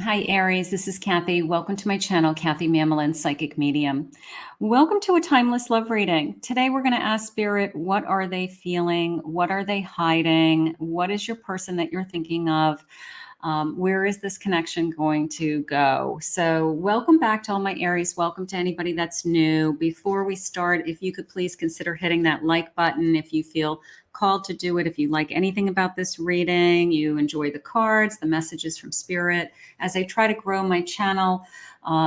Hi, Aries. This is Kathy. Welcome to my channel, Kathy Mamolen, Psychic Medium. Welcome to a timeless love reading. Today, we're going to ask Spirit, what are they feeling? What are they hiding? What is your person that you're thinking of? Where is this connection going to go? So welcome back to all my Aries. Welcome to anybody that's new. Before we start, if you could please consider hitting that like button if you feel called to do it. If you like anything about this reading, you enjoy the cards, the messages from Spirit, as I try to grow my channel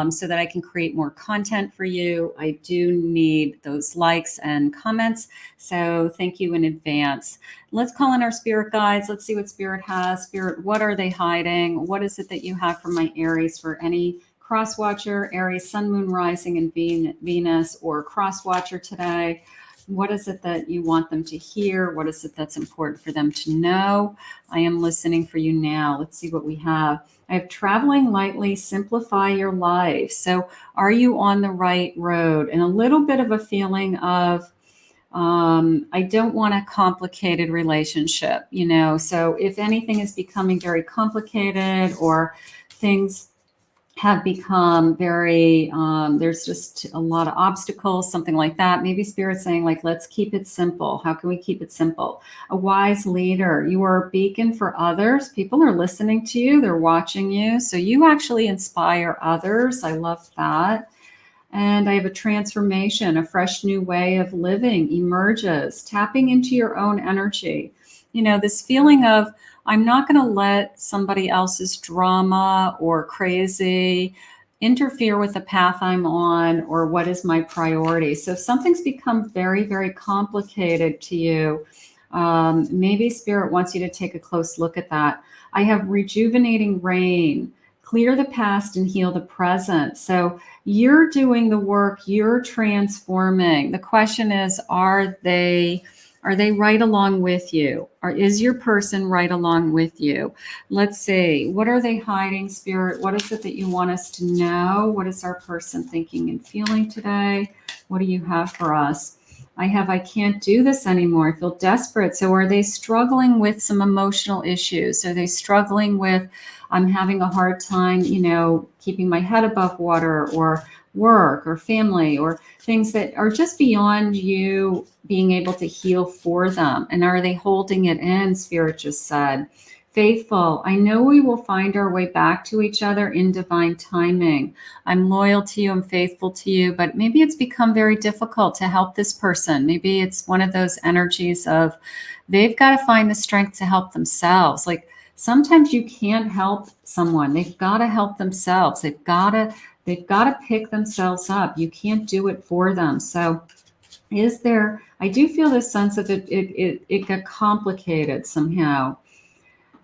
so that I can create more content for you. I do need those likes and comments. So thank you in advance. Let's call in our spirit guides. Let's see what Spirit has. Spirit, what are they hiding? What is it that you have for my Aries, for any cross watcher, Aries, Sun, Moon, Rising, and Venus, or cross watcher today? What is it that you want them to hear? What is it that's important for them to know? I am listening for you now. Let's see what we have. I have traveling lightly, simplify your life. So are you on the right road? And a little bit of a feeling of, I don't want a complicated relationship, so if anything is becoming very complicated or things have become very, there's just a lot of obstacles, something like that. Maybe Spirit's saying, like, let's keep it simple. How can we keep it simple? A wise leader. You are a beacon for others. People are listening to you. They're watching you. So you actually inspire others. I love that. And I have a transformation, a fresh new way of living emerges, tapping into your own energy. This feeling of, I'm not going to let somebody else's drama or crazy interfere with the path I'm on or what is my priority. So if something's become very, very complicated to you, maybe Spirit wants you to take a close look at that. I have rejuvenating rain, clear the past and heal the present. So you're doing the work, you're transforming. The question is, are they right along with you? Or is your person right along with you? Let's see. What are they hiding, Spirit? What is it that you want us to know? What is our person thinking and feeling today? What do you have for us? I can't do this anymore. I feel desperate. So are they struggling with some emotional issues? Are they struggling with, I'm having a hard time, keeping my head above water, or work or family, or things that are just beyond you being able to heal for them? And are they holding it in? Spirit just said, faithful. I know we will find our way back to each other in divine timing. I'm loyal to you. I'm faithful to you. But maybe it's become very difficult to help this person. Maybe it's one of those energies of they've got to find the strength to help themselves. Like, sometimes you can't help someone. They've got to help themselves. They've got to pick themselves up. You can't do it for them. So I do feel this sense of it got complicated somehow.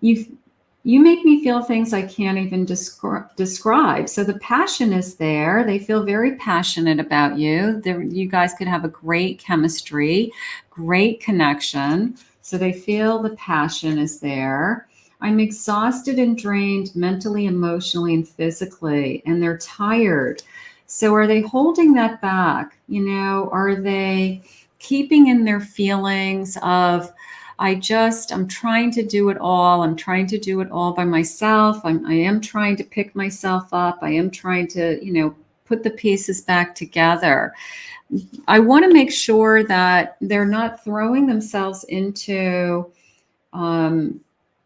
You make me feel things I can't even describe. So the passion is there. They feel very passionate about you. You guys could have a great chemistry, great connection. So they feel the passion is there. I'm exhausted and drained mentally, emotionally, and physically, and they're tired. So are they holding that back? Are they keeping in their feelings of, I'm trying to do it all. I'm trying to do it all by myself. I am trying to pick myself up. I am trying to, put the pieces back together. I want to make sure that they're not throwing themselves into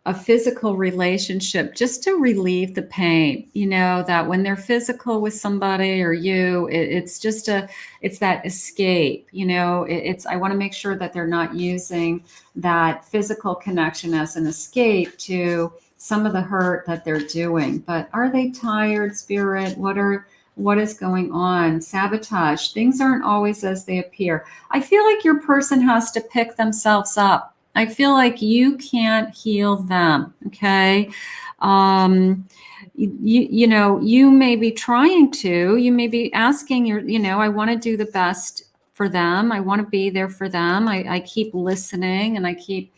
a physical relationship just to relieve the pain. That when they're physical with somebody or you, it's that escape. I want to make sure that they're not using that physical connection as an escape to some of the hurt that they're doing. But are they tired, Spirit? What is going on? Sabotage. Things aren't always as they appear. I feel like your person has to pick themselves up. I feel like you can't heal them. Okay. You may be trying to, you may be asking I want to do the best for them. I want to be there for them. I keep listening, and I keep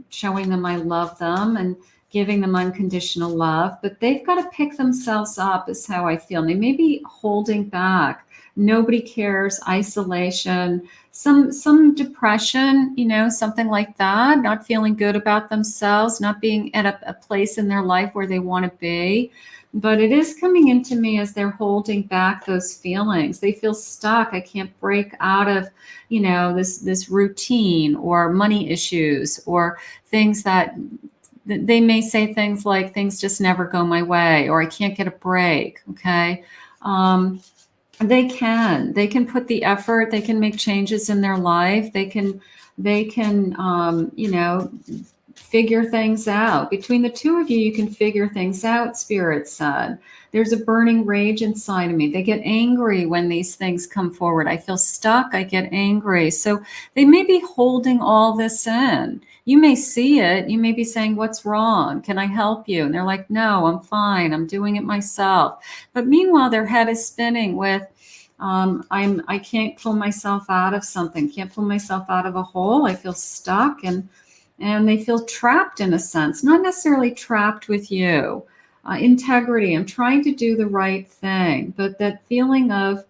showing them I love them and giving them unconditional love, but they've got to pick themselves up, is how I feel. And they may be holding back. Nobody cares, isolation, some depression, something like that, not feeling good about themselves, not being at a place in their life where they want to be. But it is coming into me as they're holding back those feelings. They feel stuck. I can't break out of, this routine, or money issues, or things that they may say things like, things just never go my way, or I can't get a break. Okay. They can put the effort, they can make changes in their life. They can, figure things out. Between the two of you, you can figure things out, Spirit said. There's a burning rage inside of me. They get angry when these things come forward. I feel stuck. I get angry. So they may be holding all this in. You may see it. You may be saying, what's wrong? Can I help you? And they're like, no, I'm fine. I'm doing it myself. But meanwhile, their head is spinning with, I can't pull myself out of something, can't pull myself out of a hole. I feel stuck, and they feel trapped in a sense, not necessarily trapped with you. Integrity, I'm trying to do the right thing, but that feeling of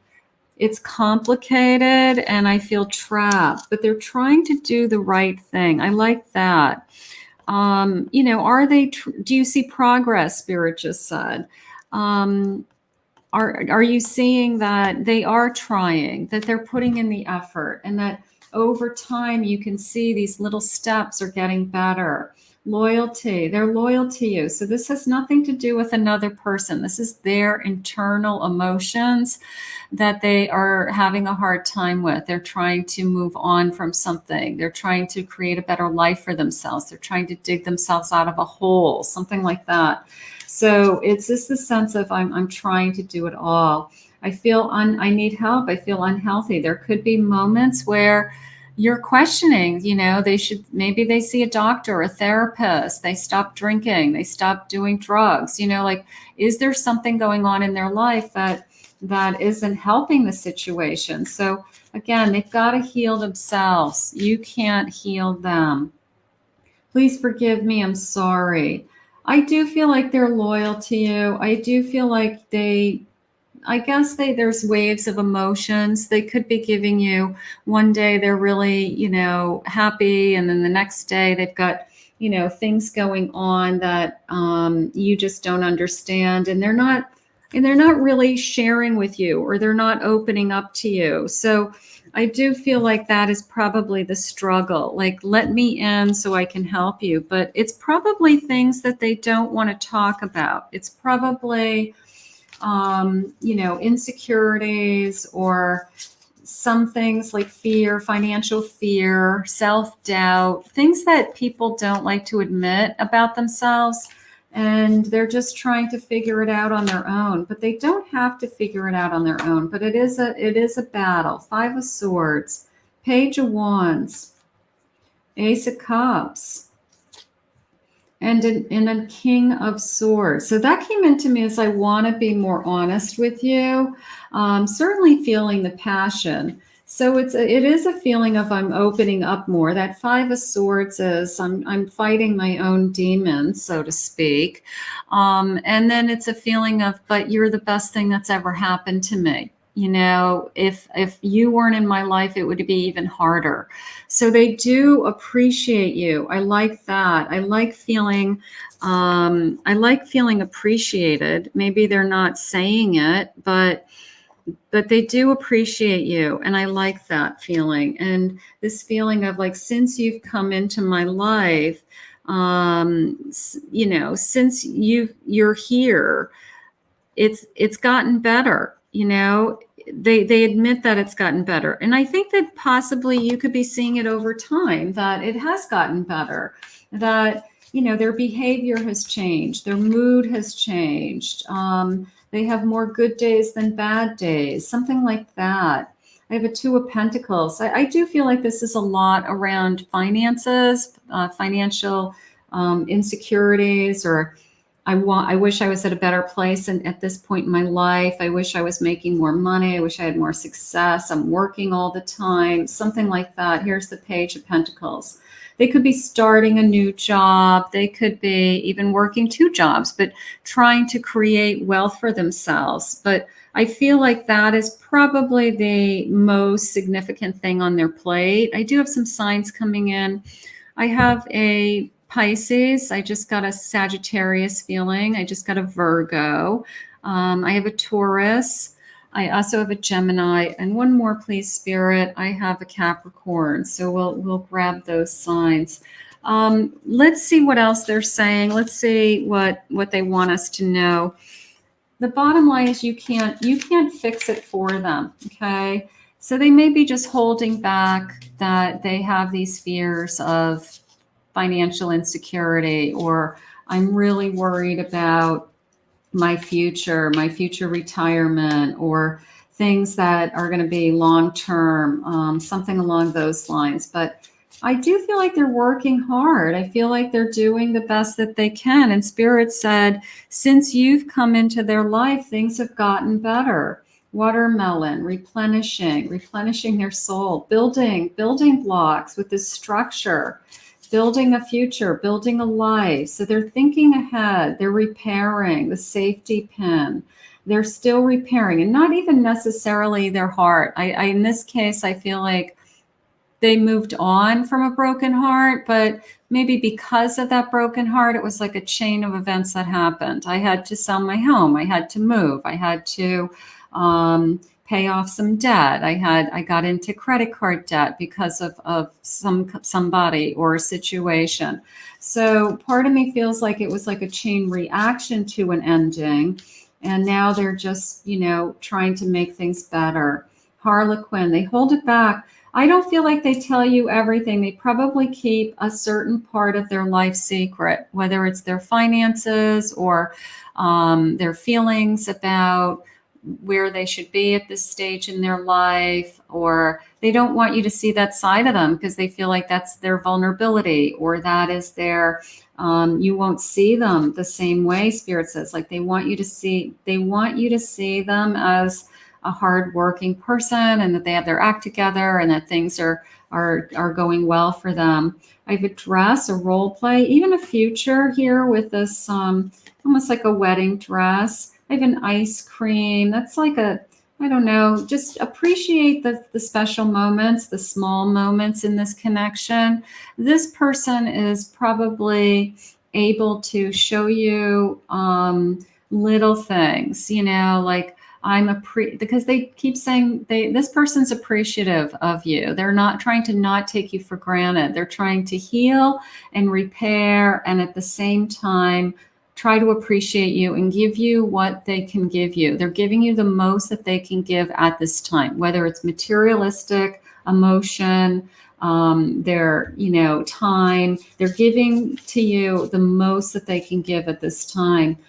it's complicated and I feel trapped, but they're trying to do the right thing. I like that. Are they, do you see progress? Spirit just said. Are you seeing that they are trying, that they're putting in the effort, and that over time you can see these little steps are getting better? Loyalty, they're loyal to you. So this has nothing to do with another person. This is their internal emotions that they are having a hard time with. They're trying to move on from something. They're trying to create a better life for themselves. They're trying to dig themselves out of a hole, something like that. So it's just the sense of I'm trying to do it all. I feel I need help. I feel unhealthy. There could be moments where you're questioning, maybe they see a doctor, a therapist, they stop drinking, they stop doing drugs, like, is there something going on in their life that isn't helping the situation? So again, they've got to heal themselves. You can't heal them. Please forgive me. I'm sorry. I do feel like they're loyal to you. I do feel like there's waves of emotions. They could be giving you, one day they're really, happy. And then the next day they've got, things going on that you just don't understand. And they're not really sharing with you, or they're not opening up to you. So I do feel like that is probably the struggle. Like, let me in so I can help you. But it's probably things that they don't want to talk about. It's probably, insecurities, or some things like fear, financial fear, self-doubt, things that people don't like to admit about themselves. And they're just trying to figure it out on their own, but they don't have to figure it out on their own. But it is a battle. 5 of Swords, Page of Wands, Ace of Cups, and a King of Swords. So that came into me as I want to be more honest with you. Certainly feeling the passion. So it is a feeling of I'm opening up more. That 5 of Swords is I'm fighting my own demons, so to speak. And then it's a feeling of, but you're the best thing that's ever happened to me. If you weren't in my life, it would be even harder. So they do appreciate you. I like that. I like feeling appreciated. Maybe they're not saying it, but they do appreciate you. And I like that feeling. And this feeling of like, since you've come into my life, since you're here, it's gotten better. They admit that it's gotten better. And I think that possibly you could be seeing it over time, that it has gotten better, that, their behavior has changed. Their mood has changed. They have more good days than bad days, something like that. I have a 2 of Pentacles. I do feel like this is a lot around finances, financial insecurities, or I wish I was at a better place at this point in my life. I wish I was making more money. I wish I had more success. I'm working all the time, something like that. Here's the Page of Pentacles. they could be starting a new job. They could be even working 2 jobs, but trying to create wealth for themselves. But I feel like that is probably the most significant thing on their plate. I do have some signs coming in. I have a Pisces. I just got a Sagittarius feeling. I just got a Virgo. I have a Taurus. I also have a Gemini, and one more, please, Spirit. I have a Capricorn. So we'll grab those signs. Let's see what else they're saying. Let's see what they want us to know. The bottom line is you can't fix it for them. Okay. So they may be just holding back, that they have these fears of financial insecurity, or I'm really worried about my future retirement, or things that are going to be long-term, something along those lines. But I do feel like they're working hard. I feel like they're doing the best that they can. And Spirit said, since you've come into their life, things have gotten better. Watermelon, replenishing their soul, building blocks with this structure, building a future, building a life. So they're thinking ahead. They're repairing the safety pin. They're still repairing, and not even necessarily their heart. I in this case, I feel like they moved on from a broken heart, but maybe because of that broken heart, it was like a chain of events that happened. I had to sell my home. I had to move. I had to pay off some debt. I got into credit card debt because of somebody or a situation. So part of me feels like it was like a chain reaction to an ending. And now they're just, trying to make things better. Harlequin, they hold it back. I don't feel like they tell you everything. They probably keep a certain part of their life secret, whether it's their finances or their feelings about where they should be at this stage in their life, or they don't want you to see that side of them because they feel like that's their vulnerability, or that is their you won't see them the same way. Spirit says, like, they want you to see them as a hardworking person, and that they have their act together, and that things are going well for them. I have a dress, a role play, even a future here with this almost like a wedding dress. I have an ice cream. That's like I don't know, just appreciate the special moments, the small moments in this connection. This person is probably able to show you little things, like because they keep saying this person's appreciative of you. They're not trying to not take you for granted. They're trying to heal and repair, and at the same time try to appreciate you and give you what they can give you. They're giving you the most that they can give at this time, whether it's materialistic, emotion, their time. They're giving to you the most that they can give at this time.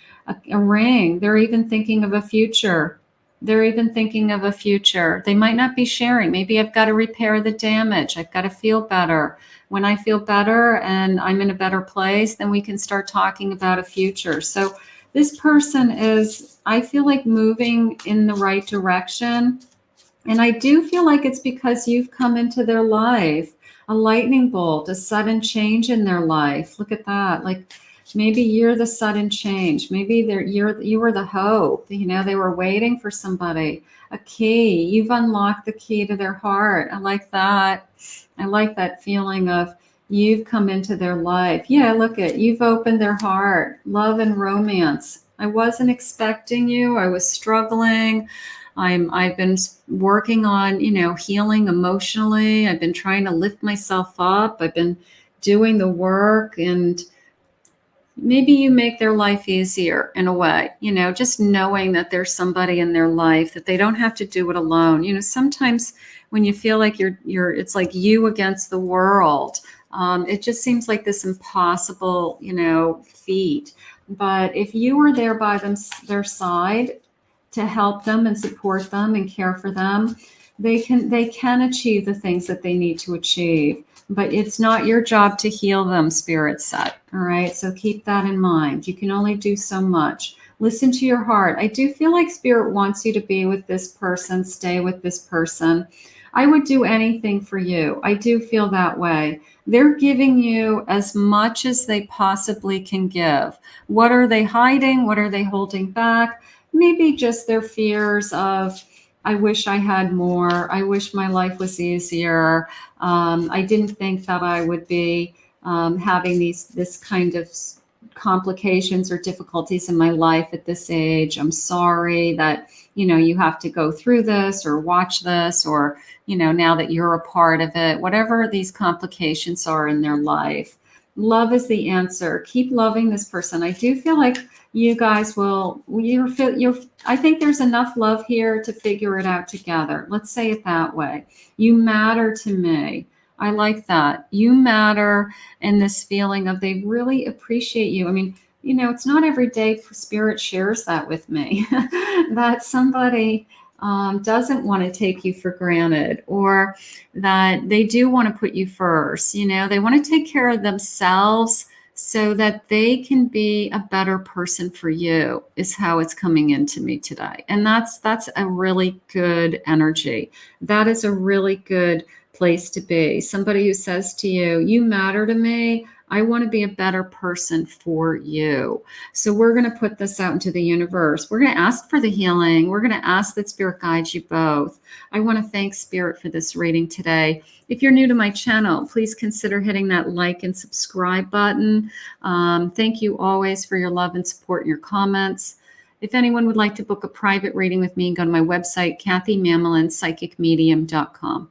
A ring. They're even thinking of a future. They might not be sharing. Maybe I've got to repair the damage. I've got to feel better. When I feel better and I'm in a better place, then we can start talking about a future. So this person is, I feel like, moving in the right direction. And I do feel like it's because you've come into their life, a lightning bolt, a sudden change in their life. Look at that. Like, maybe you're the sudden change. Maybe you were the hope. They were waiting for somebody. A key. You've unlocked the key to their heart. I like that. I like that feeling of you've come into their life. Yeah, look at, you've opened their heart. Love and romance. I wasn't expecting you. I was struggling. I've been working on, healing emotionally. I've been trying to lift myself up. I've been doing the work, and maybe you make their life easier in a way, just knowing that there's somebody in their life, that they don't have to do it alone. Sometimes when you feel like it's like you against the world, it just seems like this impossible, feat. But if you were there by their side to help them and support them and care for them, they can achieve the things that they need to achieve. But it's not your job to heal them, Spirit said. All right. So keep that in mind. You can only do so much. Listen to your heart. I do feel like Spirit wants you to be with this person, stay with this person. I would do anything for you. I do feel that way. They're giving you as much as they possibly can give. What are they hiding? What are they holding back? Maybe just their fears of, I wish I had more. I wish my life was easier. I didn't think that I would be having this kind of complications or difficulties in my life at this age. I'm sorry that, you have to go through this or watch this, or, now that you're a part of it, whatever these complications are in their life. Love is the answer. Keep loving this person. I do feel like you guys I think there's enough love here to figure it out together. Let's say it that way. You matter to me. I like that. You matter, and this feeling of they really appreciate you. I mean, it's not every day Spirit shares that with me, that somebody doesn't want to take you for granted, or that they do want to put you first. They want to take care of themselves so that they can be a better person for you, is how it's coming into me today. And that's a really good energy. That is a really good place to be. Somebody who says to you, you matter to me. I want to be a better person for you. So we're going to put this out into the universe. We're going to ask for the healing. We're going to ask that Spirit guides you both. I want to thank Spirit for this reading today. If you're new to my channel, please consider hitting that like and subscribe button. Thank you always for your love and support and your comments. If anyone would like to book a private reading with me, go to my website, KathyMamolenPsychicMedium.com.